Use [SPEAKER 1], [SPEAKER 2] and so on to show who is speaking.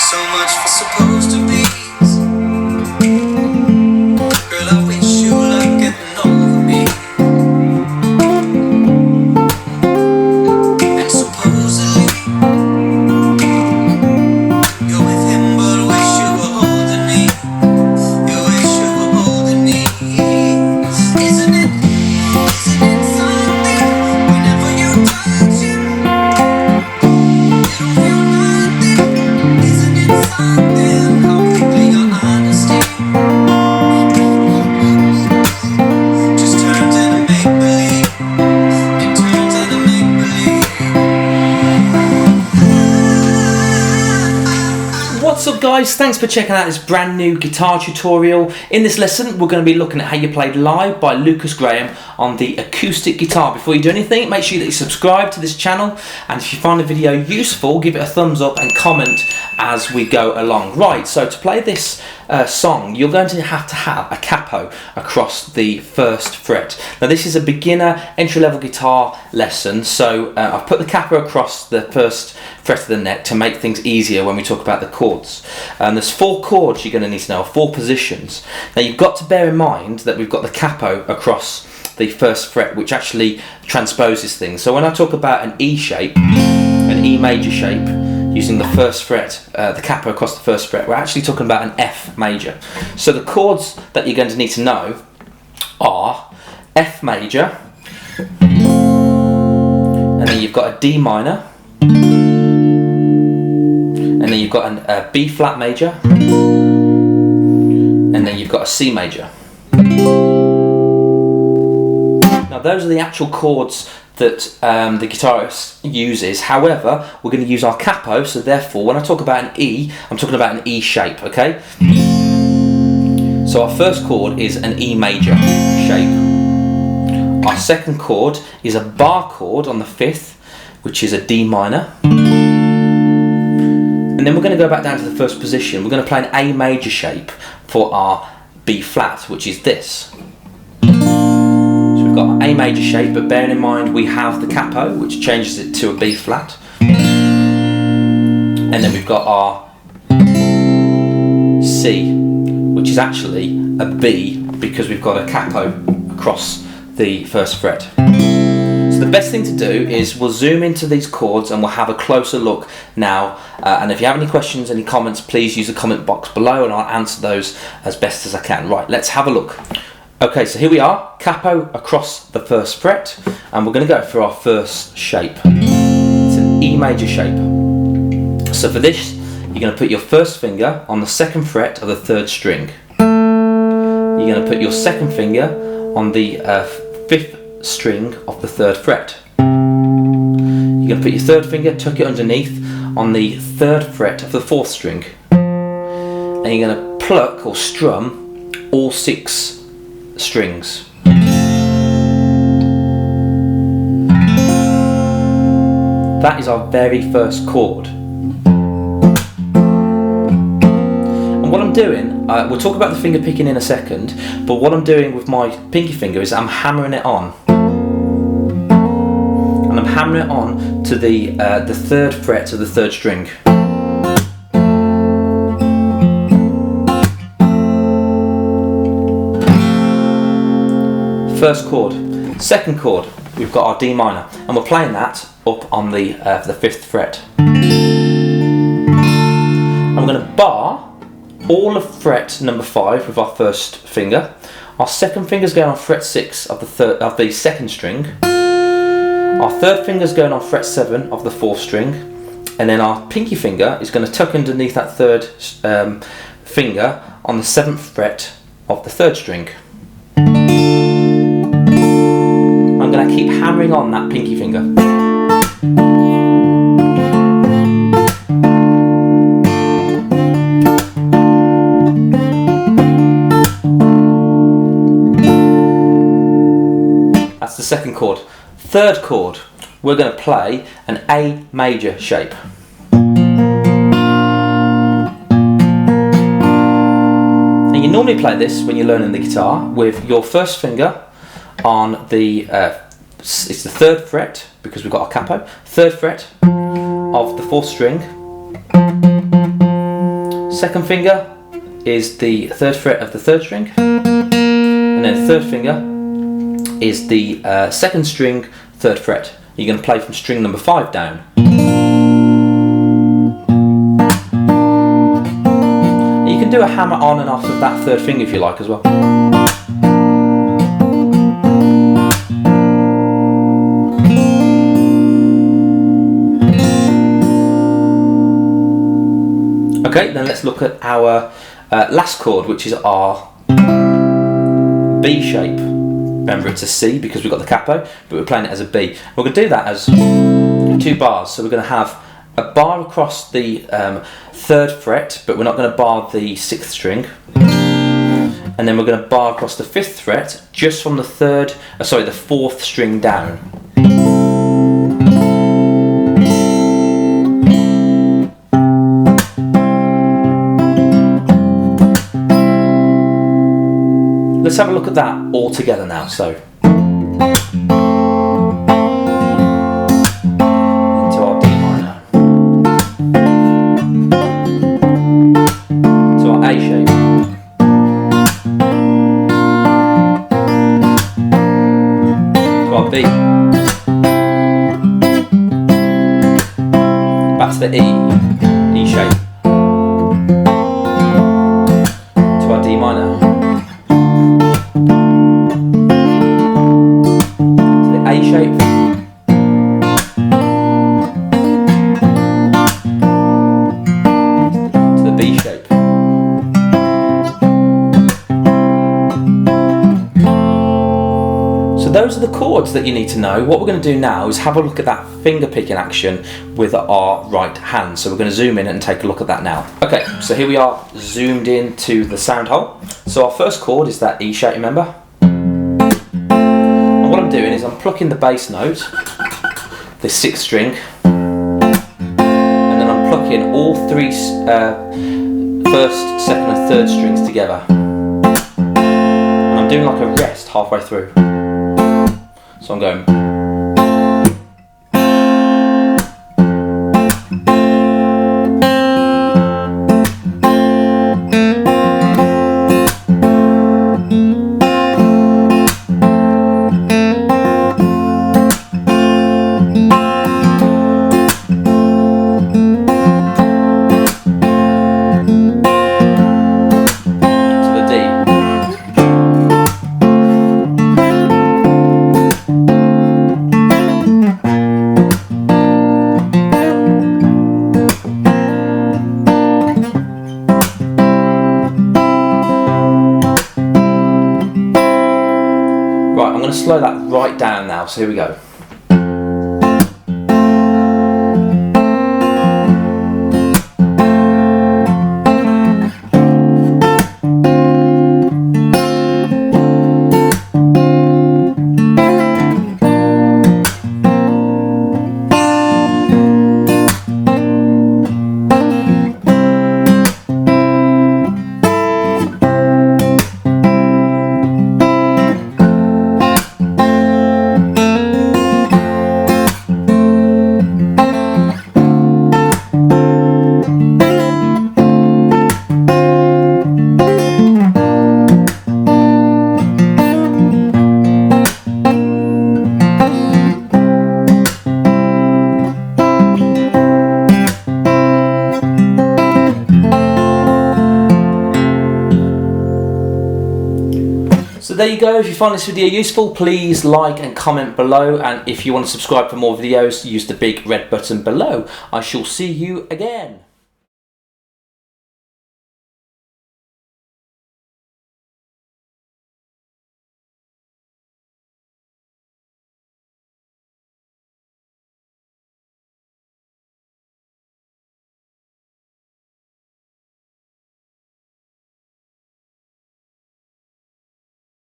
[SPEAKER 1] So much for supposed to be. Girl, I wish you luck getting over me. And supposedly you're with him, but wish you were holding me. You wish you were holding me. Isn't it something? Whenever you touch him, you don't feel nothing. Isn't it something? How quickly your honesty just turns into make-believe. It turns into make-believe.
[SPEAKER 2] What's up guys, thanks for checking out this brand new guitar tutorial. In this lesson we're going to be looking at how you played live by Lukas Graham on the acoustic guitar. Before you do anything, make sure that you subscribe to this channel, and if you find the video useful, give it a thumbs up and comment as we go along. Right, so to play this song, you're going to have a capo across the first fret. Now this is a beginner entry-level guitar lesson, so I've put the capo across the first fret of the neck to make things easier when we talk about the chords. There's 4 chords you're going to need to know, 4 positions. Now you've got to bear in mind that we've got the capo across the first fret, which actually transposes things. So when I talk about an E shape, an E major shape, using the first fret, the capo across the first fret, we're actually talking about an F major. So the chords that you're going to need to know are F major, and then you've got a D minor, and then you've got a B flat major, and then you've got a C major. Now those are the actual chords that the guitarist uses. However, we're going to use our capo, so therefore when I talk about an E, I'm talking about an E shape, okay? So our first chord is an E major shape. Our second chord is a bar chord on the 5th, which is a D minor. And then we're going to go back down to the first position. We're going to play an A major shape for our B flat, which is this. We've got A major shape, but bearing in mind we have the capo, which changes it to a B flat, and then we've got our C, which is actually a B because we've got a capo across the first fret. So the best thing to do is we'll zoom into these chords and we'll have a closer look now, and if you have any questions, any comments, please use the comment box below and I'll answer those as best as I can. Right, let's have a look. Okay, so here we are, capo across the first fret, and we're going to go for our first shape. It's an E major shape. So for this, you're going to put your first finger on the 2nd fret of the 3rd string. You're going to put your second finger on the 5th string of the 3rd fret. You're going to put your 3rd finger, tuck it underneath on the 3rd fret of the 4th string. And you're going to pluck or strum all 6 strings. That is our very first chord. And what I'm doing, we'll talk about the finger picking in a second, but what I'm doing with my pinky finger is I'm hammering it on. And I'm hammering it on to the 3rd fret of the 3rd string. First chord. Second chord, we've got our D minor, and we're playing that up on the 5th fret. I'm going to bar all of fret number 5 with our first finger. Our second finger's going on fret 6 of the 2nd string. Our third finger's going on fret 7 of the 4th string, and then our pinky finger is going to tuck underneath that 3rd finger on the 7th fret of the 3rd string. I'm going to keep hammering on that pinky finger. That's the second chord. Third chord, we're going to play an A major shape. And you normally play this when you're learning the guitar with your first finger on the it's the 3rd fret, because we've got our capo, 3rd fret of the 4th string, Second finger is the 3rd fret of the 3rd string, and then 3rd finger is the 2nd string, 3rd fret. You're going to play from string number 5 down. You can do a hammer on and off of that 3rd finger if you like as well. Okay, then let's look at our last chord, which is our B shape. Remember, it's a C because we've got the capo, but we're playing it as a B. We're going to do that as 2 bars. So we're going to have a bar across the 3rd fret, but we're not going to bar the 6th string. And then we're going to bar across the 5th fret, just from the 4th string down. Let's have a look at that all together now. So, into our D minor, to our A shape, to our B, back to the E shape, to our D minor. A shape, to the B shape. So those are the chords that you need to know. What we're going to do now is have a look at that finger picking action with our right hand. So we're going to zoom in and take a look at that now. Okay, so here we are zoomed in to the sound hole. So our first chord is that E shape, remember? What I'm doing is I'm plucking the bass note, the 6th string, and then I'm plucking all 3 1st, 2nd and 3rd strings together. And I'm doing like a rest halfway through. So I'm going. Right, I'm going to slow that right down now, so here we go. So there you go. If you find this video useful, please like and comment below, and if you want to subscribe for more videos, use the big red button below. I shall see you again.